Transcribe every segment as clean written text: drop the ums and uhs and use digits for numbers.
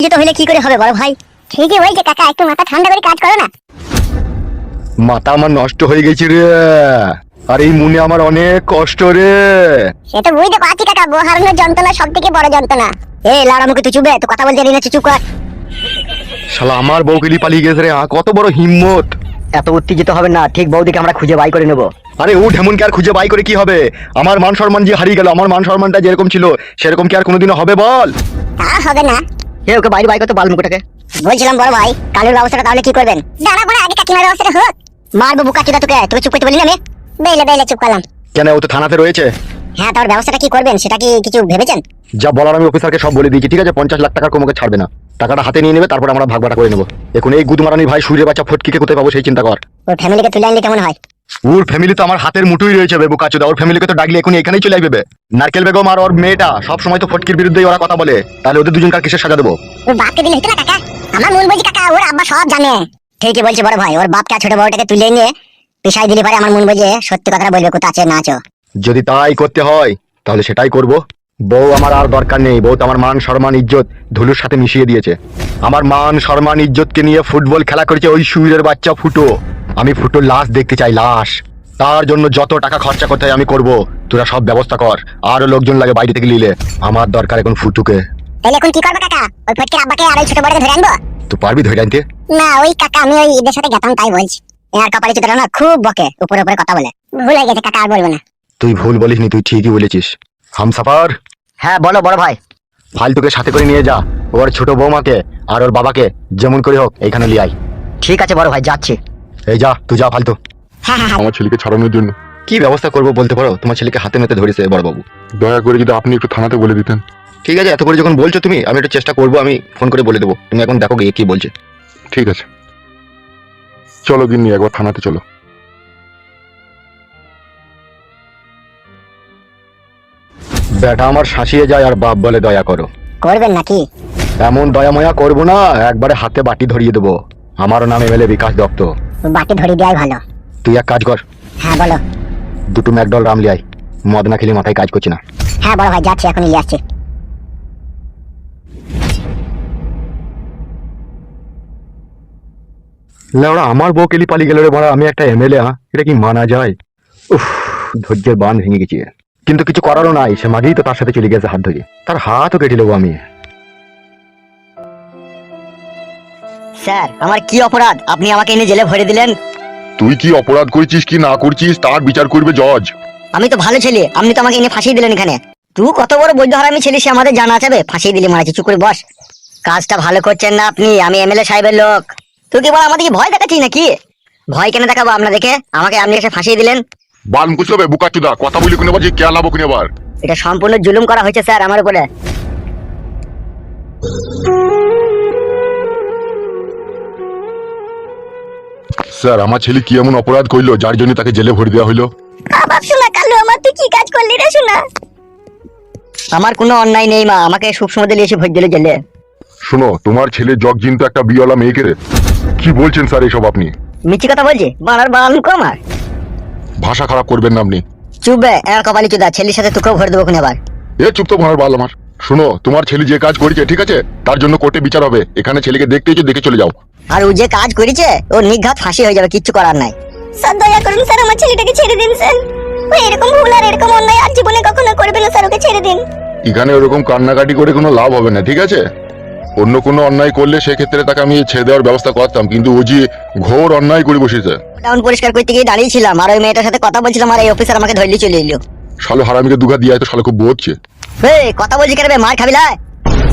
উত্তেজিত হলে কি করে হবে বড় ভাই? ঠিকই বলছে কাকা, একটু মাথা ঠান্ডা করে কাজ করো না। মাথা আমার নষ্ট হয়ে গেছে রে। আর এই মনে আমার অনেক কষ্ট রে। সে তো বুঝতে পারছি কাকা, বউ হারানোর যন্ত্রণা সব থেকে বড় যন্ত্রণা। এই লাউড়া মুখে তুই চুপবে, তো কথা বলতে জানি না, চুপ কর। শালা আমার বউকেলি পালিয়ে গেছে রে, কত বড় হিম্মত। এত উত্তেজিত হবে না, ঠিক বৌদিকে আমরা খুঁজে বাই করে নেবো। আরে ও ঢেমনকে আর খুঁজে বাই করে কি হবে? আমার মান সম্মান যে হারিয়ে গেল, আমার মান সম্মানটা যেরকম ছিল সেরকম কি আর কোনোদিনও হবে বল? তা হবে না। হে ওকে বাইরে বাই করতে বাল মুখটাকে। বলছিলাম বড় ভাই, কালুর ব্যবস্থাটা তাহলে কি করবেন? দাঁড়া বড়, আগে কাকিমার ব্যবস্থাটা হোক। মারবো বুকা চুদা তোকে, তোকে চুপ করতে বলি না আমি? বেলে বেলে চুপ করলাম। কেন, ও তো থানাতে রয়েছে। হ্যাঁ, তার ব্যবস্থাটা কি করবেন সেটা কি কিছু ভেবেছেন? যা বলার আমি অফিসারকে সব বলে দিয়েছি, ঠিক আছে? 50 লাখ টাকার কমকে ছাড়বে না। টাকাটা হাতে নিয়ে নেবে, তারপর আমরা ভাগবাটা করে নেবো। এখন এই গুদমারানি ভাই সূর্যের বাচ্চা ফটকিকে কোথায় পাবো সেই চিন্তা কর। ওর ফ্যামিলিকে তুলে আনলে কেমন হয়? ওর ফ্যামিলি তো আমার হাতের মুঠোই রয়েছে বেবু কাচুদা, ওর ফ্যামিলিকে তো ডাকলে এখন এখানেই চলে আসবে। নারকেল বেগম আর ওর মেয়েটা সব সময় তো ফটকির বিরুদ্ধেই ওরা কথা বলে, তাহলে ওদের দুজনকার কিসের সাজা দেবো? ওর বাপকে দিলে হতো না কাকা? আমার মন বলছি কাকা, ওর আব্বা সব জানে। ঠিকই বলছে বড় ভাই, ওর বাপকে আর ছোট বড়টাকে তুলে নিয়ে পেশায় দিলে পারে আমার মন বলছে সত্যি কথাটা বলবে, কোথা আছে না আছো। যদি তাই করতে হয় তাহলে সেটাই করব। বউ আমার আর দরকার নেই, বউ তো আমার মান সম্মান ইজ্জত ধুলুর সাথে মিশিয়ে দিয়েছে। আমার মান সম্মান ইজ্জতকে নিয়ে ফুটবল খেলা করেছে ওই সুইরের বাচ্চা ফুটো। আমি ফুটোর লাশ দেখতে চাই, লাশ। তার জন্য যত টাকা খরচা করতে হয় আমি করব, তোরা সব ব্যবস্থা কর। আরো লোকজন লাগে বাইরে থেকে নিলে, আমার দরকার এখন ফুটুকে। তাহলে এখন কি করবে কাকা? ওই ফটকের আব্বাকে আর ওই ছোট বড়কে ধরে আনবো? তুই পারবি ধরে আনতে? না ওই কাকা, আমি ওই এদের সাথে গেতাম তাই বলছি। এর কপালে চিত্র না খুব বকে, উপরে উপরে কথা বলে। ভুল হয়ে গেছে কাকা, আর বলবো না। তুই ভুল বলিসনি, তুই ঠিকই বলেছিস। হামসাফার, হ্যাঁ বলো বড় ভাই। ফালতুকে সাথে করে নিয়ে যা, ওর ছোট বৌমাকে আর ওর বাবাকে যেমন করে হোক এইখানে নিয়ে আয়। ঠিক আছে বড় ভাই, যাচ্ছি। এই যা, তুই যা ফালতু। হ্যাঁ হ্যাঁ হ্যাঁ। আমার ছেলেকে ছাড়ানোর জন্য কি ব্যবস্থা করবো বলতে পারো? তোমার ছেলেকে হাতে নাতে ধরেছে বড়বাবু। দয়া করে যদি আপনি একটু থানাতে বলে দিতেন। ঠিক আছে, এত করে যখন বলছো তুমি, আমি একটু চেষ্টা করবো, আমি ফোন করে বলে দেবো। তুমি এখন দেখো গিয়ে কি বলছে। ঠিক আছে, চলো গিন্নি একবার থানাতে চলো। বেটা আমার শাসিয়ে যায় আর বাপ বলে দয়া করো। করবেন নাকি? এমন দয়াময়া করবো না, একবারে হাতে বাটি ধরিয়ে দেবো। আমার নাম এমএলএ বিকাশ দত্ত। বাটি ধরে দেওয়াই ভালো। তুই এক কাজ কর, হ্যাঁ বলো। দুটো ম্যাকডল রামলি আয়, মদ না খেলে মাথায় কাজ করছি না। হ্যাঁ বড় ভাই, যাচ্ছি, এখন নিয়ে আসছি। লেওড়া আমার বউ কেলি পালিয়ে গেল রে বড়া, আমি একটা এমএলএ, এটা কি মানা যায়? উফ, ধৈর্যের বাঁধ ভেঙে গেছে। কিন্তু কিছু করারও নাই, সে মাগেই তো তার সাথে চলে গেছে হাত ধরে, তার হাতও কেটে নেবো আমি। স্যার আমার কি অপরাধ আপনি আমাকে এনে জেলে ভরে দিলেন? তুই কি অপরাধ করেছিস কি না করছিস তার বিচার করবে জজ। আমি তো ভালো ছেলে, আপনি তো আমাকে এনে ফাঁসিয়ে দিলেন এখানে। তুই কত বড় বৈধ হারামি ছেলে সে আমাদের জানা যাবে, ফাঁসিয়ে দিলি মারাচ্ছি। চুপ করে বস। কাজটা ভালো করছেন না আপনি, আমি এমএলএ সাহেবের লোক। তুই কি বল আমাদেরকে ভয় দেখাচ্ছিস নাকি? ভয় কেন দেখাবো আমরা দেখে? আমাকে আপনি এসে ফাঁসিয়ে দিলেন। বাল মুখোশ হবে বুকাচুদা, কথা বলি কোনে বাজি কে লাভ কোনে আবার। এটা সম্পূর্ণ জুলুম করা হয়েছে স্যার আমার উপরে। স্যার আমার ছেলে কি এমন অপরাধ করলো যার জন্য তাকে জেলে ভরে দেওয়া হলো? বাপ শোনা, কালু আমার তুই কি কাজ করলি রে শোনা? আমার কোনো অন্যায় নেই মা, আমাকে সুসময় দিলে এসে ভোট দিলে জেলে। শোনো, তোমার ছেলে জগজিন তো একটা বিয়েওয়ালা মেয়েকে রে। কি বলছেন স্যার এসব আপনি? মিথ্যে কথা বলছি, বানার বাল কমার। ভাষা খারাপ করবেন না আপনি। চুপবে এর কপালি চুদা, ছেলের সাথে তোকেও ভরে দেবো কোনে আবার। এ চুপ তো ভাড়ার বাল আমার। শোনো, তোমার ছেলে যে কাজ করেছে ঠিক আছে, তার জন্য কোর্টে বিচার হবে। এখানে ছেলেকে দেখতে এসে দেখে চলে যাও। আর ও যে কাজ করেছে ওর নিঘাত ফাঁসি হয়ে যাবে, কিচ্ছু করার নাই। স্যার দয়া করুন স্যার, আমার ছেলেটাকে ছেড়ে দিন স্যার। ও এরকম ভুল আর এরকম অন্যায় আর জীবনে কখনো করবে না স্যার, ওকে ছেড়ে দিন। এখানে ওরকম কান্নাকাটি করে কোনো লাভ হবে না, ঠিক আছে? অন্য কোনো অন্যায় করলে সেক্ষেত্রে তাকে আমি ছেড়ে দেওয়ার ব্যবস্থা করতাম, কিন্তু ও যে ঘোর অন্যায় করে বসেছে। টাউন পরিষ্কার করতে গিয়ে দাঁড়িয়েছিলাম আর ওই মেয়েটার সাথে কথা বলছিলাম, আর এই অফিসার আমাকে ধরলি চলে এলো। শালো হারামিকে দুঘা দিয়ে তো শালো খুব বোঝছে। কথা বলছি কেন বে, মার খাবি লাই?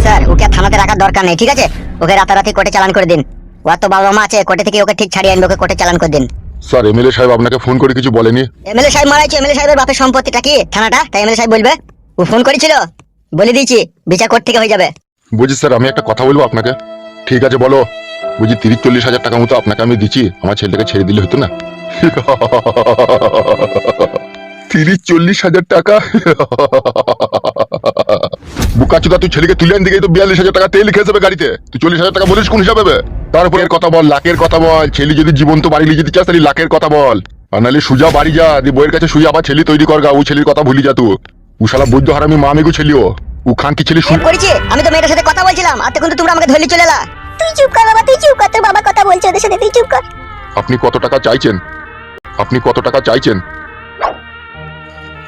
স্যার ওকে থানাতে রাখার দরকার নেই, ঠিক আছে? ওকে রাতারাতি কোর্টে চালান করে দিন। ওর তো বাবা মা আছে, কোর্টে থেকে ওকে ঠিক ছাড়িয়ে আনবে, ওকে কোর্টে চালান করে দিন। স্যার এমএলএ সাহেব আপনাকে ফোন করে কিছু বলেনি? এমএলএ সাহেব মারাইছে, এমএলএ সাহেবের বাপের সম্পত্তিটা কি থানাটা, তাই এমএলএ সাহেব বলবে। ও ফোন করেছিল, বলে দিয়েছি বিচার কোর্ট থেকে হয়ে যাবে। বুঝি স্যার, আমি একটা কথা বলবো আপনাকে। ঠিক আছে বলো। বুঝি 30-40 হাজার টাকা মতো আপনাকে আমি দিচ্ছি, আমার ছেলেটাকে ছেড়ে দিলে হতো না? 30-40 হাজার টাকা? বুকাচুদা, তুই ছেলেকে তুলে আনতে গিয়ে তো 42 হাজার টাকা তেল খেয়ে যাবে গাড়িতে। তুই 40 হাজার টাকা বলিস কোন হিসাবে? তারপরে এর কথা বল, লাখের কথা বল। ছেলে যদি জীবন্ত বাড়ি নিয়ে যেতে চাস তাহলে লাখের কথা বল, আর নাহলে সুজা বাড়ি যা, দিয়ে বইয়ের কাছে শুয়ে আবার ছেলে তৈরি কর গা। ওই ছেলের কথা ভুলি যা তুই। ও শালা বৈদ্য হারামি মা আমিগো ছেলেও। ও খান কি ছেলে কি করেছি? আমি তো মেয়েটার সাথে কথা বলছিলাম আর তখন তো তোমরা আমাকে ধরে চলে এলা। তুই চুপ কর বাবা, তুই চুপ কর, তোর বাবা কথা বলছে ওদের সাথে, তুই চুপ কর। আপনি কত টাকা চাইছেন? আপনি কত টাকা চাইছেন?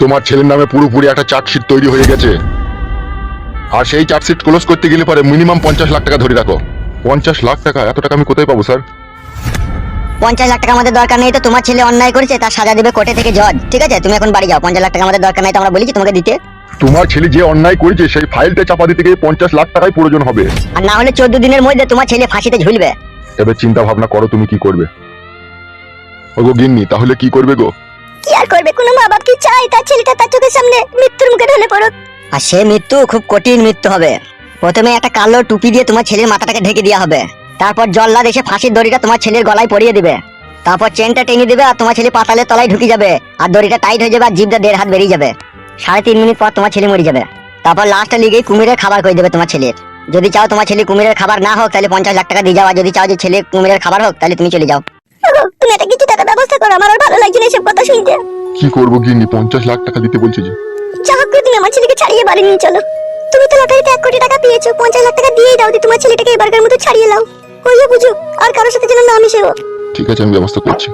তোমার ছেলের নামে পুরোপুরি একটা চার্জশিট তৈরি হয়ে গেছে, আর সেই চার্জশিট ক্লোজ করতে গেলে পরে মিনিমাম 50 লাখ টাকা ধরে রাখো। 50 লাখ টাকা? এত টাকা আমি কোথায় পাবো স্যার? 50 লাখ টাকা আমাদের দরকার নেই, তো তোমার ছেলে অন্যায় করেছে তার সাজা দেবে কোর্টে থেকে জজ। ঠিক আছে, তুমি এখন বাড়ি যাও। 50 লাখ টাকা আমাদের দরকার নাই, তো আমরা বলেছি তোমাকে দিতে। তোমার ছেলে যে অন্যায় করেছে সেই ফাইলটা চাপা দিতে গিয়ে 50 লাখ টাকাই প্রয়োজন হবে। আর না হলে 14 দিনের মধ্যে তোমার ছেলে ফাঁসিতে ঝুলবে। এবার চিন্তা ভাবনা করো তুমি কি করবে। ওগো গিন্নি, তাহলে কি করবে গো? কি আর করবে, কোনো মা বাপ কি চায় তার ছেলেটা তার চোখের সামনে মৃত্যুর মুখে ঢলে পড়ুক? আর সে মৃত্যু খুব কঠিন মৃত্যু হবে। প্রথমে একটা কালো টুপি দিয়ে তোমার ছেলের মাথাটাকে ঢেকে দেওয়া হবে, তারপর জল্লাদ এসে ফাঁসির দড়িটা তোমার ছেলের গলায় পরিয়ে দিবে, তারপর চেনটা টেনে দিবে আর তোমার ছেলে পাতালের তলায় ঢুকে যাবে আর দড়িটা টাইট হয়ে যাবে আর জিভটা 1.5 হাত বেরিয়ে যাবে। 3.5 মিনিট পর তোমার ছেলে মরে যাবে। তারপর লাস্টে লিগেই কুমিরের খাবার করে দেবে তোমার ছেলের। যদি চাও তোমার ছেলে কুমিরের খাবার না হোক তাহলে 50 লাখ টাকা দিয়ে যাও, আর যদি চাও যে ছেলে কুমিরের খাবার হোক তাহলে তুমি চলে যাও। ওগো, তুমি এটা কিছু টাকা ব্যবস্থা করো, আমার আর ভালো লাগছে না এসব কথা শুনতে। কি করবো গিন্নি, 50 লাখ টাকা দিতে বলছে যে। যা হোক করে তুমি আমার ছেলেকে ছাড়িয়ে বাড়ি নিয়ে চলো। তুমি তো লটারিতে 1 কোটি টাকা পেয়েছো, 50 লাখ টাকা দিয়েই দাও, দিয়ে তোমার ছেলেটাকে এবারকার মতো ছাড়িয়ে নাও। ওইও বুঝুক, আর কারোর সাথে যেন না মিশে ও। ঠিক আছে, আমি ব্যবস্থা করছি।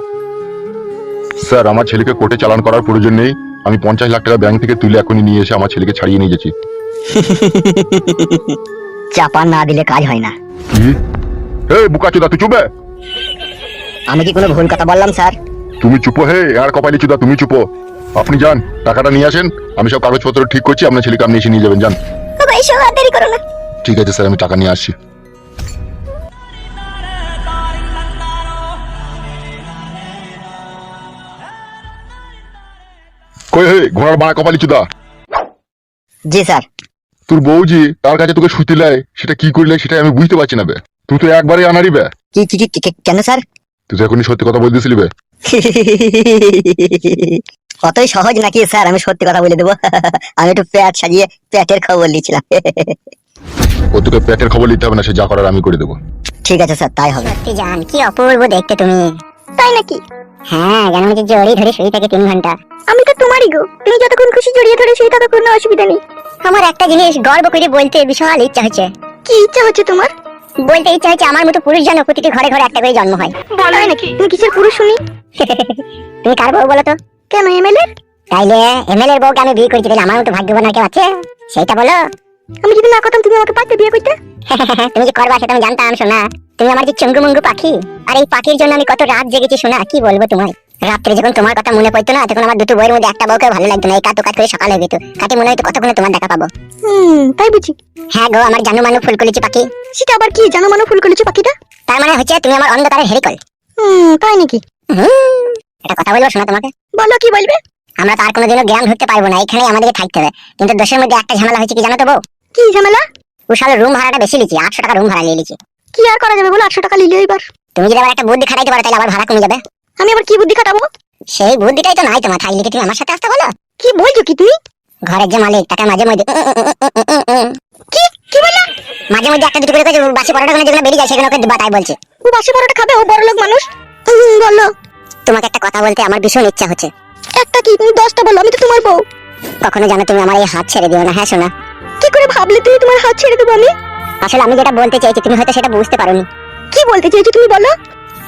স্যার, আমার ছেলেকে কোর্টে চালান করার প্রয়োজন নেই। আমি 50 লাখ টাকা ব্যাংক থেকে তুলে এখনই নিয়ে এসে আমার ছেলেকে ছাড়িয়ে নিয়ে যাচ্ছি। চাপা না দিলে কাজ হয় না। কি? হে বুকাচোদা, তুই চুপ হে। আমি কি কোনো ভুল কথা বললাম স্যার? তুমি চুপো হে, আর কপালি চুদা তুমি চুপো। আপনি যান, টাকাটা নিয়ে আসেন, আমি সব কাগজপত্র ঠিক করছি, আপনার ছেলেকে আপনি এসে নিয়ে যাবেন, যান। বাবা এসো, আর দেরি করো না। ঠিক আছে স্যার, আমি টাকা নিয়ে আসছি। কই হে ঘোড়ার বাড়া কপালি চুদা, জি স্যার। তোর বউজি তার কাছে তোকে শুতে লাই, সেটা কি করলে সেটা আমি বুঝতে পারছি না বে। তুই তো একবারে আনারি বে। কি কি কি কেন স্যার? তুই তো এখনই সত্যি কথা বলতেছিলি বে। অতই সহজ নাকি স্যার আমি সত্যি কথা বলে দেবো? আমি একটু পেট সাজিয়ে পেটের খবর নিয়েছিলাম। ও তোকে পেটের খবর নিতে হবে না, সে যা করার আমি করে দেবো। ঠিক আছে স্যার, তাই হবে। সত্যি জান, কি অপূর্ব দেখতে তুমি। তাই নাকি? হ্যাঁ, যেন মনে হচ্ছে জড়িয়ে ধরে শুয়ে থাকে 3 ঘন্টা। আমি তো তোমারই গো, তুমি যতক্ষণ খুশি জড়িয়ে ধরে শুয়ে থাকো, কোনো অসুবিধা নেই। আমার একটা জিনিস গর্ব করে বলতে বিশাল ইচ্ছা হচ্ছে। কি ইচ্ছা হচ্ছে তোমার? বলতে ইচ্ছা হচ্ছে আমার মতো পুরুষ যেন প্রতিটি ঘরে ঘরে একটা করে জন্ম হয়। বলো নাকি? তুমি কিসের পুরুষ শুনি? তুমি কার বউ বলো তো? কেন, এমএলএ? তাইলে এমএলএর বউকে আমি বিয়ে করেছি, তাহলে আমার মতো ভাগ্যবান আর কেউ আছে? সেটা বলো। আমি যদি না করতাম তুমি আমাকে পারতে বিয়ে করতে? তুমি যে করবা সেটা আমি জানতাম শোনা। তুমি আমার যে চঙ্গু মঙ্গু পাখি, আর এই পাখির জন্য আমি কত রাত জেগেছি শোনা, কি বলবো তোমায়। রাত্রে যখন তোমার কথা মনে পড়তো না, তখন আমার দুটো বইয়ের মধ্যে একটা বউকে ভালো লাগতো না, এই কাত কাট করে সকাল হয়ে যেত, কাটে মনে হয়তো কতক্ষণে তোমার দেখা পাবো। তাই বুঝি? হ্যাঁ গো, আমার জানু মানু ফুলকলিচি পাখি। সেটা আবার কি জানু মানু ফুলকলিচি পাখিটা? তার মানে হচ্ছে তুমি আমার অন্ধকারের হেরিকল। তাই নাকি? একটা কথা বলবো শোনা তোমাকে। বলো, কি বলবে? আমরা তো আর কোনোদিনও গ্রাম ঢুকতে পারবো না, এখানেই আমাদেরকে থাকতে হবে। কিন্তু দেশের মধ্যে একটা ঝামেলা হয়েছে, কি জানো তো বউ? কি ঝামেলা? উশালের রুম ভাড়াটা বেশি লিখি, 800 টাকা রুম ভাড়া নিয়ে লিখি। কি আর করা যাবে বলো, 800 টাকা নিলে এবার। তুমি যদি আবার একটা বুদ্ধি খাটাইতে পারো তাহলে আবার ভাড়া কমে যাবে। আমি আবার কি বুদ্ধি খাটাবো? সেই বুদ্ধিটাই তো নাই তোমার, থাকলে কি তুমি আমার সাথে আসতে বলো? কি বলছো কি তুমি? ঘরের যে মালিক টাকা মাঝে মধ্যে কি কি বললা? মাঝে মধ্যে একটা দুটো করে বাসি পরোটা যেগুলো বেরিয়ে যায় সেগুলো ওকে দিবা, তাই বলছে। ও বাসি পরোটা খাবে, ও বড় লোক মানুষ। বলো। তোমাকে একটা কথা বলতে আমার ভীষণ ইচ্ছা হচ্ছে। একটা কি? তুমি 10টা বলো, আমি তো তোমার বউ। কখনো জানো তুমি আমার এই হাত ছেড়ে দিও না, হ্যাঁ শোনা। কি করে ভাবলে তুমি তোমার হাত ছেড়ে দেবো আমি? আসলে আমি যেটা বলতে চাইছি তুমি হয়তো সেটা বুঝতে পারোনি। কি বলতে চাইছো তুমি বলো।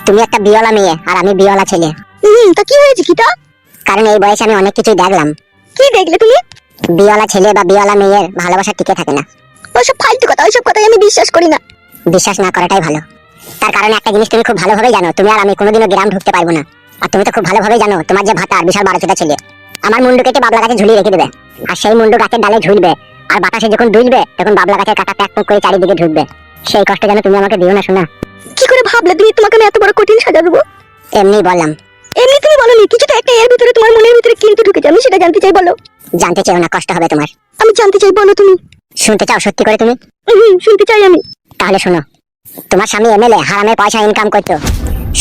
তুমি একটা বিয়ালা মেয়ে আর আমি বিয়ালা ছেলে। তা কি হয়েছে কিটা? কারণ এই বয়সে আমি অনেক কিছুই দেখলাম। কি দেখলে তুমি? বিয়ালা ছেলে বা বিয়ালা মেয়ের ভালোবাসা টিকে থাকে না। ওসব ফালতু কথা, ওইসব কথাই আমি বিশ্বাস করি না। বিশ্বাস না করাটাই ভালো। তার কারণে একটা জিনিস তুমি খুব ভালোভাবে জানো, তুমি আর আমি কোনোদিনও গ্রাম ঢুকতে পারবো না। আর তুমি তো খুব ভালোভাবে জানো তোমার যে ভাতা বিশাল 12টা ছেলে আমার মুন্ডু কেটে বাবলা গাছে ঝুলিয়ে রেখে দেবে, আর সেই মুন্ডু গাছের ডালে ঝুলবে, আর বাতাসে যখন দুলবে তখন বাবলা গাছের কাটা প্যাক করে চারিদিকে ঢুকবে। সেই কষ্ট যেন তুমি আমাকে দিও না শোনা। কি করে ভাবলে তুমি তোমাকে আমি এত বড় কঠিন সাজা দেবো? এমনি বললাম। এমনি তুমি বলনি, কিছু তো একটা এর ভিতরে তোমার মনের ভিতরে কিন্তু ঢুকেছে, আমি সেটা জানতে চাই, বলো। জানতে চাও না, কষ্ট হবে তোমার। আমি জানতে চাই, বলো তুমি। শুনতে চাও সত্যি করে তুমি? শুনতে চাই আমি। তাহলে শোনো, তোমার স্বামী এমএলএ হারামের পয়সা ইনকাম করতো,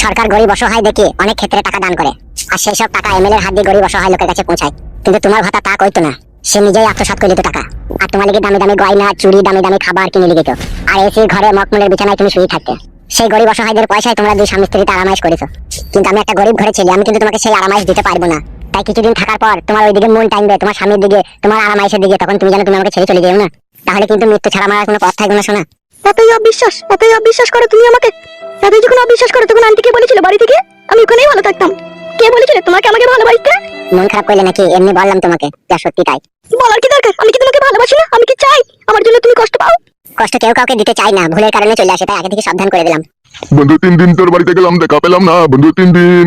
সরকার গরিব অসহায় দেখে অনেক ক্ষেত্রে টাকা দান করে, আর সেই সব টাকা এমএলএর হাত দিয়ে গরিব অসহায় লোকের কাছে পৌঁছায়। কিন্তু তোমার ভাতা তা করতো না, সে নিজেই আত্মসাৎ করে দিত টাকা, আর তোমার লিগে দামি দামি গয়না চুড়ি দামি দামি খাবার কিনে লিখিত, আর এসি ঘরে মকমলের বিছানায় তুমি শুয়ে থাকতে। সেই গরিব অসহায়দের পয়সায় তোমরা দুই স্বামী স্ত্রীতে আরামাইশ করেছো। কিন্তু আমি একটা গরিব ঘরে ছেলে, আমি কিন্তু তোমাকে সেই আরামাইশ দিতে পারবো না। তাই কিছুদিন থাকার পর তোমার ওইদিকে মন টাইমবে তোমার স্বামীর দিকে, তোমার আরামাইশের দিকে, তখন তুমি জানো তুমি আমাকে ছেড়ে চলে যেও না। তাহলে কিন্তু মৃত্যু ছাড়া আমার আর কোনো পথ থাকবে না শোনা। এতই অবিশ্বাস করো তুমি আমাকে। এতই যখন অবিশ্বাস করো তখন আন্টি কে বলেছিল বাড়ি থেকে আমি ওখানেই ভালো থাকতাম। কে বলেছিল তোমাকে আমাকে ভালোবাসতে? মন খারাপ করলে নাকি? এমনি বললাম তোমাকে, যা সত্যি তাই। বলার কি দরকার? আমি কি তোমাকে ভালোবাসি না? আমি কি চাই আমার জন্য তুমি কষ্ট পাও? কষ্ট কেউ কাউকে দিতে চাই না, ভুলের কারণে চলে আসে, তাই আগে থেকে সাবধান করে দিলাম। বন্ধু 3 দিন তোর বাড়িতে গেলাম, দেখা পেলাম না বন্ধু। 3 দিন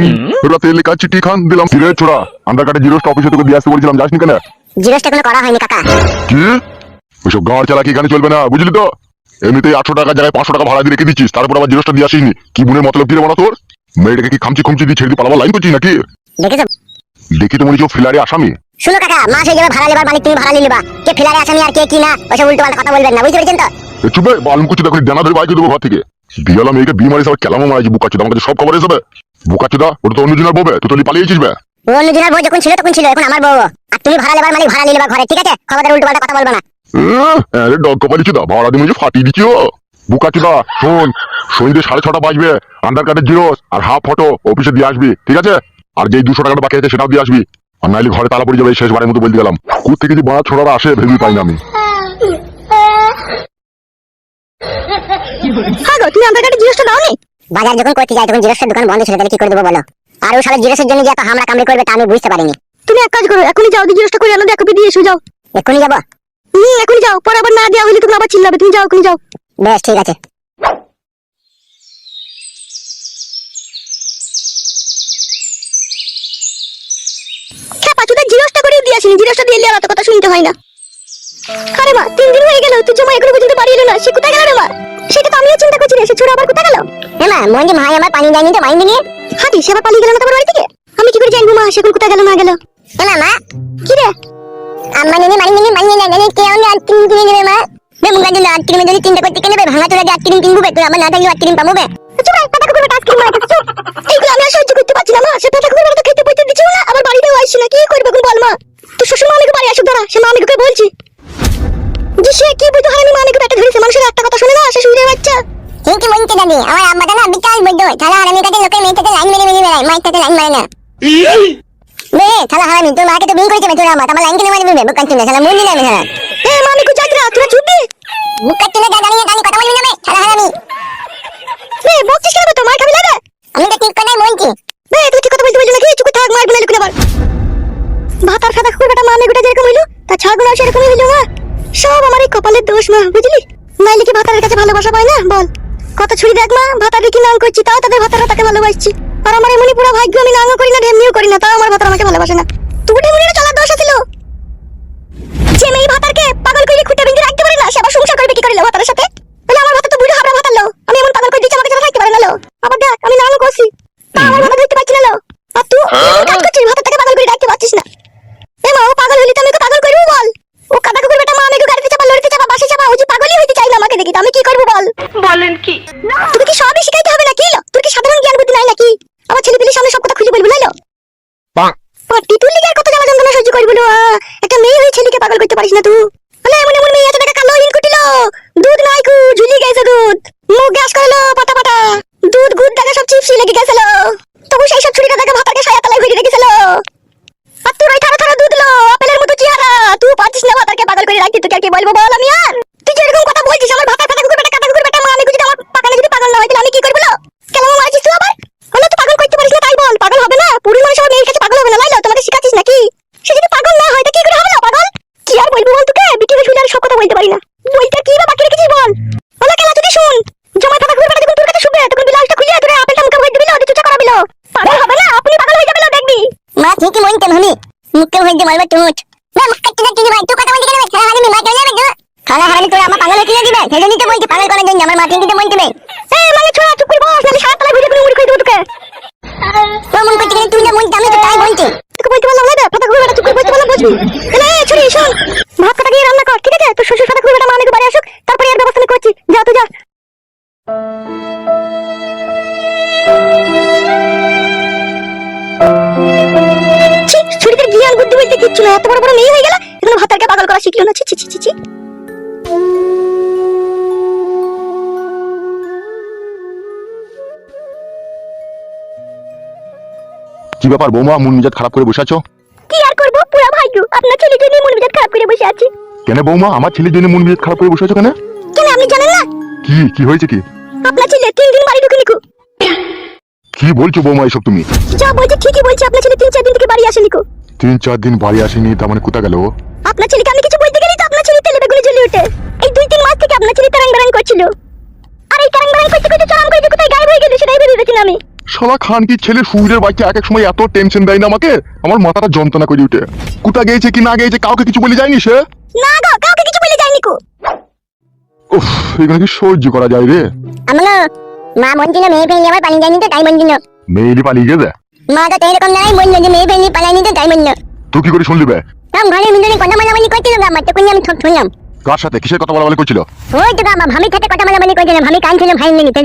রাতে লেখা চিঠি খান দিলাম। কিরে ছোড়া, আধার কার্ডের জিরোসটা অফিসে তোকে দিয়ে আসতে বলেছিলাম, যাসনি কেন? জিরোসটা কোনো করা হয়নি কাকা। কি ওইসব গাঁড় চালাকি এখানে চলবে না, বুঝলি তো? এমনিতেই 800 টাকার জায়গায় 500 টাকা ভাড়া দিয়ে রেখে দিচ্ছিস, তারপর আবার জিরোসটা দিয়ে আসিসনি। কি বুনের মতলব কি রে বড় তোর? মেয়েটাকে কি খামচি খুমচি দিয়ে ছেড়ে দিয়ে পালাবার লাইন করছিস নাকি? দেখেছো? দেখি তো মনে হচ্ছে ফিলারে আসামি। শুনো কাকা, মাস হয়ে যাবে ভাড়া লেবার মালিক, তুমি ভাড়া নিলিবা। কে ফিলারে আসামি আর কে কি না, ওইসব উল্টো পাল্টা কথা বলবেন না, বুঝতে পেরেছেন তো? চুপে বালুম করছি, দেখো ডানা ধরে বাইকে দেবো ঘর থেকে। বিয়ালা মেয়েকে বিয়ে মারিস, আবার কেলামও মারাইছি। বুকাচুদা, আমার কাছে সব খবর এসবে। বুকাচুদা, ওটা তো অন্যজনের বউবে, তুই তো পালিয়েছিস বে। ও অন্যজনের বউ যখন ছিল তখন ছিল, এখন আমার বউ। আর তুমি ভাড়া লেবার মালিক, ভাড়া নিলিবা ঘরে, ঠিক আছে? খবরদার উল্টো পাল্টা কথা বলবে না। আরে ডগ কপালি চুদা, ভাড়া দিয়ে ফাটিয়ে দিচ্ছি। ও বুকাচুদা শোন, সন্ধ্যে 6:30 বাজবে, আধার কার্ডের জিরোস আর হাফ ফটো অফিসে দিয়ে আসবি, ঠিক আছে? আর যেই 200 টাকাটা বাকি আছে সেটাও দিয়ে আসবি। আর নাইলে ঘরে তালা পড়ে যাবে, এই শেষবারের মতো বলতে গেলাম। কোথা থেকে যে বাড়া ছোড়ারা আসে ভেবে পাই না আমি। হ্যাঁ গো, তুমি আধার কার্ডের জিরোসটা দাওনি? বাজার যখন করতে যাই তখন জিরোসের দোকান বন্ধ ছিল, তাহলে কি করে দেবো বলো? আর ও শালা জিরোসের জন্য যে এত হামলা কামড়ি করবে তা আমি বুঝতে পারিনি। তুমি এক কাজ করো, এখনই যাও, জিরোসটা করে আনো, দেখো দিয়ে এসো, যাও। এখনই যাবো? এখনই যাও, পরে আবার না দেওয়া হলে তুমি আবার চিল্লাবে। তুমি যাও, এখনই যাও। বেশ ঠিক আছে। জিরোসটা করে দিয়ে আসিনি, জিরোসটা দিয়ে এলে আর এত কথা শুনতে হয় না। আরে মা, 3 দিন হয়ে গেল, তুই জমা এখনো পর্যন্ত বাড়ি এলো না, সে কোথায় গেল রে মা? সেটা তো আমিও চিন্তা করছি রে, সে ছোড়া আবার কোথায় গেল? মা, মন্দি ভাই আমার পানি দেয়নি তো, মাইন্দি নিয়ে হাঁটি, সে আবার পালিয়ে গেল না তোমার বাড়ি থেকে? আমি কি করে জানবো মা সে কোথায় গেল না গেল? মা কি রে? আম্মা নেনে মানি না নেনে কে অন্য আইসক্রিম কিনে নেবে মা? বে মুঙ্গা দিন আইসক্রিমে যদি চিন্তা করতে কেনে বে, ভাঙা তোরা যে আইসক্রিম কিনবো বে, তুই আমার না থাকলে আইসক্রিম পাবো বে। চুপ রে, কথা কইবে আইসক্রিম মাইতে চুপ। এইগুলো আমি আর সহ্য করতে পারছি না মা, সে কথা কইবে তো খেতে পয়তে দিছিও না, আবার বাড়িতেও আইছি না, কি করবে কোন বল মা? তুই শ্বশুর মামিকে বাড়ি আসুক দাঁড়া, সে মামিকে বলছি যে সে কি বুঝতে হয়, আমি মামিকে ব্যাটা ধরেছে, মানুষের একটা কথা শুনে না, সে শুনে বাচ্চা। ঠিকই বলতে জানি, আমার আম্মাটা না বিকাল বৈদ্য, তাহলে আর আমি কাছে লোকের মেয়েটাতে লাইন মেরে বেড়াই, মাইটাতে লাইন মারে না। বে শালা হারামি, তোর মাকে তো বিয়ে করেছে তোর আমা, আমার লাইন কেন মারবি বে? বুকান চুনে শালা মুন্ডি না আমি শালা। মামি কো যাত্রা, তোরা চুপ বে। বুকান চুনে দাঁড়িয়ে দাঁড়িয়ে কথা বলবি না বে, শালা হারামি। বে বকছিস কেন? তো মার খাবি লাগা। আমি তো ঠিক কথাই বলছি। বে তুই কি কথা বলতে বলছিস নাকি? চুপ থাক, মারবি না লুকুন আবার। ভাতার খাতা করে বেটা মামি গোটা যেরকম হইলো, তা ছাগল আসে এরকমই হইলো মা। সব আমার এই কপালের দোষ মা, বুঝলি? নাইলে কি ভাতারের কাছে ভালোবাসা পায় না বল? কত ছুরি দেখ মা, ভাতারে কি নাং করছি, তাও তাদের ভাতারা তাকে ভালোবাসছি। আর আমার এমনি পুরো ভাগ্য, আমি নাংও করি না ঢেমনিও করি না, তাও আমার ভাতার আমাকে ভালোবাসে না। তুই ঢেমনির চলার দোষ ছিল। যে মেয়ে ভাতারকে পাগল করে খুঁটে বিন্দু রাখতে পারে না, সে আবার সংসার করবে কি করে ভাতারের সাথে? বলে আমার ভাতা তো বুড়ো হাবড়া ভাতার লো, আমি এমন পাগল করে দিচ্ছি আমাকে যারা থাকতে পারে না লো। আবার দেখ আমি নাংও করছি, তা আমার ভাতা ধরতে পারছি না লো। আর তুই কাজ করছিস, ভাতারটাকে পাগল করে রাখতে পারছিস না। এ মা, ও পাগল হলি তো আমি ওকে পাগল করবো বল? ও কাদা কুকুর বেটা মা, আমি ওকে গাড়িতে চাপা, লরিতে চাপা, বাসে চাপা, ও যে পাগলই হইতে চাই না আমাকে দেখি, তো আমি কি করবো বল? বলেন কি? তোকে কি সবই শিখাইতে হবে নাকি? তোর কি সাধারণ জ্ঞান বুদ্ধি নাই নাকি? আমার ছেলে পিলের সামনে সব কথা খুলে বলবো লাইলো? পাটি তুই লিগার কত জ্বালা যন্ত্রণা সহ্য করবি না? একটা মেয়ে হয়ে ছেলেকে পাগল করতে পারিস না তুই? বলে এমন এমন মেয়ে আছে, টাকা কালো ইন কুটিলো, দুধ নাই কু ঝুলি গেছে, দুধ মুখ গ্যাস করলো পাটা পাটা, দুধ গুড় টাকা সব চিপসি লেগে গেছিল, তবু সেই সব ছুরিটা টাকা ভাতাকে সায়া তলায় ঘুরে রেখেছিল। আর তোর ওই থারা থারা দুধ লো, আপেলের মতো চেহারা, তুই পারছিস না ভাতাকে পাগল করে রাখতে, তোকে আর কি বলবো বল আমি? আর তুই যে এরকম কথা বলছিস, আমার ভাতা কাটা কুকুর বেটা কাটা কুকুর বেটা মা, আমি যদি আমার পাকানে যদি পাগল না হয় তাহলে আমি কি করবো? কেমন মারছিস তুই আবার? হলো তুই পাগল করতে পারিস না তাই বল, পাগল হবে না? পুরুষ মানুষ আমার মেয়ের কাছে পাগল হবে না লাইলো? তোমাকে শিখাচ্ছিস নাকি? সে যদি পাগল না হয় তা কি করে হবে না পাগল? কি আর বলবো বল তোকে, বিকেলে শুলে আর সব কথা বলতে পারি না। বলতে কি বা বাকি রেখেছিস বল? হলো কেলা তুই শুন, জমায় থাকা কুকুর বেটা যখন তোর কাছে শুবে তখন বিলাসটা খুলে তোরে আপেলটা মুখে ভরে দিবিলো, তুই চুচা করাবিলো। পাগল হবে না? আপনি পাগল হয়ে যাবেন দেখবি। মা ঠিকই বলতেন হনি, মুখে ভরে দিয়ে মারবে তুই। না মুখ কাটতে না তুই ভাই, তুই কথা বলতে কেন? সারা হারামি মা চলে যাবে তো। খালা হারামি তোর আমার পাগল হয়ে দিবে, সেই জন্যই তো বলছি পাগল করার জন্য, আমার মা ঠিকই তো বলতে বে। মানে ছোড়া চুপ করে বস, নালে সারা তলায় ঘুরে ঘুরে মুড়ি খেয়ে দেবো তোকে। তোর মন করতে গেলে তুই যা বলতে আমি তো তাই বলছি। তোকে বলতে বললাম না রে, ফাটা ঘুরে বেটা চুপ করে বলতে বললাম বুঝবি। এলে ছুরি শোন, ভাত কাটা দিয়ে রান্না কর, ঠিক আছে? তোর শ্বশুর ফাটা ঘুরে বেটা মা আমাকে বাড়ি আসুক, তারপরে এর ব্যবস্থা আমি করছি। যা তুই যা। ছুরিতে জ্ঞান বুদ্ধি বলতে কিচ্ছু না, এত বড় বড় মেয়ে হয়ে গেল, এগুলো ভাতারকে পাগল করা শিখলো না। ছি ছি ছি ছি। কি ব্যাপার বৌমা, মন মেজাজ খারাপ করে বসে আছো? কি আর করবো, পুরা ভাগ্য আপনার ছেলের জন্য মন মেজাজ খারাপ করে বসে আছি। কেন বৌমা আমার ছেলের জন্য মন মেজাজ খারাপ করে বসে আছো কেন? কেন আপনি জানেন না? কি কি হয়েছে কি? আপনার ছেলে 3 দিন বাড়ি ঢুকে নিকো। কি বলছো বৌমা এসব তুমি? যা বলছি ঠিকই বলছি, আপনার ছেলে 3-4 দিন থেকে বাড়ি আসেনি কো। 3-4 দিন বাড়ি আসেনি, তার মানে কোথা গেল ও? আপনার ছেলেকে আমি কিছু বলতে গেলি তো আপনার ছেলে তেলে বেগুনে জ্বলে ওঠে। এই 2-3 মাস থেকে আপনার ছেলে তারাং বারাং করছিল, আর এই তারাং বারাং করতে করতে চরম করে যে কোথায় গায়েব হয়ে গেল সেটাই ভেবে পেয়েছি না আমি। শালা খান কি ছেলে সুইরের বাচ্চা এক এক সময় এত টেনশন দেয় না আমাকে, আমার মাথাটা যন্ত্রণা করে উঠে। কোথা গিয়েছে কি না গিয়েছে কাউকে কিছু বলে যায়নি সে? না গো, কাউকে কিছু বলে যায়নি কো। উফ, এখানে কি সহ্য করা যায় রে? আমনো মা মন ছিল মেয়ে ফেলে আমার পানি যায়নি তো তাই মন ছিল। মেয়েলি পালিয়ে গেছে? মা তো এরকম দাঁড়াই বললো যে মেয়ে ফেলে পালাইনি তো তাই মন। তুই কি করে শুনলি বে? কাম ঘরে মিন্দরে কথা মালামালি করছিল, আমার তো কোন আমি সব শুনলাম। কার সাথে কিসের কথা বলা বলে করছিল? ওই তো আমার ভাবির সাথে কথা মালামালি করছিলাম, ভাবি কান ছিল ভাই নেই, তাই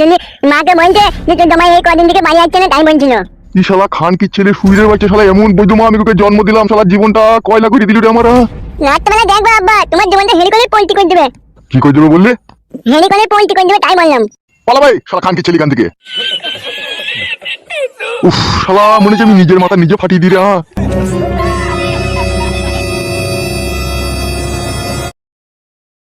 মাকে বলছে যে তোর জামাই এই কদিন থেকে বাড়ি আসছে না তাই বলছিল। ই শালা খান কি ছেলে সুইরের বাচ্চা, শালা এমন বৈধমা আমি ওকে জন্ম দিলাম, শালা জীবনটা কয়লা করে দিল রে আমার। রাতবেলা দেখবো আব্বা তোমার জীবনটা হেলি করে পোল্টি করে দেবে। কি করে দেবে বললে? হেলি করে পোল্টি করে দেবে তাই বললাম। পালা ভাই, শালা খান কি ছেলে কান থেকে। উফ শালা মনে হচ্ছে আমি নিজের মাথা নিজে ফাটিয়ে দিই রে।